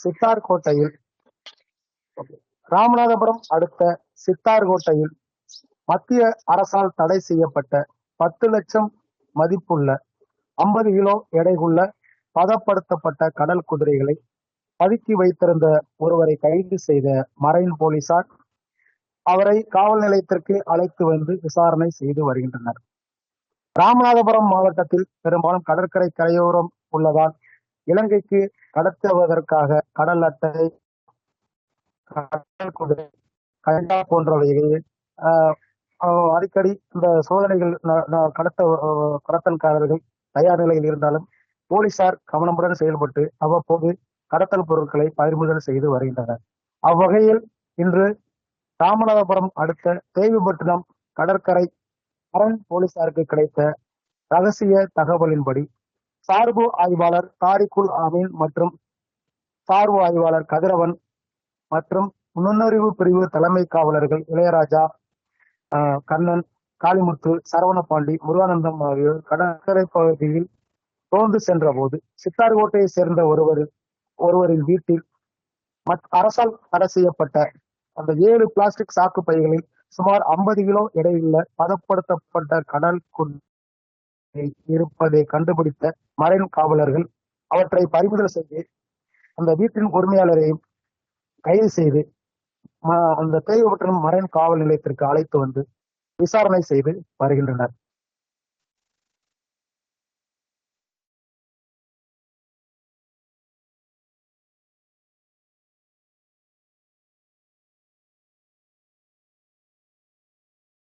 சித்தார்கோட்டையில் ராமநாதபுரம் அடுத்த சித்தார்கோட்டையில் மத்திய அரசால் தடை செய்யப்பட்ட 10 லட்சம் மதிப்புள்ள 50 கிலோ எடையுள்ள பதப்படுத்தப்பட்ட கடல் குதிரைகளை பதுக்கி வைத்திருந்த ஒருவரை கைது செய்த மரைன் போலீசார் அவரை காவல் நிலையத்திற்கு அழைத்து வந்து விசாரணை செய்து வருகின்றனர். ராமநாதபுரம் மாவட்டத்தில் பெரும்பாலும் கடற்கரை கரையோரம் உள்ளதால் இலங்கைக்கு கடத்துவதற்காக கடல் அட்டை, கடல் குதிரை, கஞ்சா போன்றவைகளில் அடிக்கடி இந்த சோதனைகள் கடத்தல்காரர்கள் தயார் நிலையில் இருந்தாலும் போலீசார் கவனமுடன் செயல்பட்டு அவ்வப்போது கடத்தல் பொருட்களை பறிமுதல் செய்து வருகின்றனர். அவ்வகையில் இன்று ராமநாதபுரம் அடுத்த தேவிப்பட்டினம் கடற்கரை மரைன் போலீசாருக்கு கிடைத்த ரகசிய தகவலின்படி சார்பு ஆய்வாளர் தாரிகுல் அமீன் மற்றும் சார்பு ஆய்வாளர் கதிரவன் மற்றும் நுண்ணறிவு பிரிவு தலைமை காவலர்கள் இளையராஜா, கண்ணன், காளிமுத்து, சரவணபாண்டி, முருகானந்தம் ஆகியோர் கடற்கரை பகுதியில் ரோந்து சென்ற போது சித்தார்கோட்டையை சேர்ந்த ஒருவரின் வீட்டில் அரசால் தடை செய்யப்பட்ட அந்த 7 பிளாஸ்டிக் சாக்கு பைகளில் சுமார் 50 கிலோ எடையுள்ள பதப்படுத்தப்பட்ட கடல் குதிரை இருப்பதை கண்டுபிடித்த மரைன் காவலர்கள் அவற்றை பறிமுதல் செய்து அந்த வீட்டின் உரிமையாளரையும் கைது செய்து அந்த தேவைப்பட்ட மரைன் காவல் நிலையத்திற்கு அழைத்து வந்து விசாரணை செய்து வருகின்றனர்.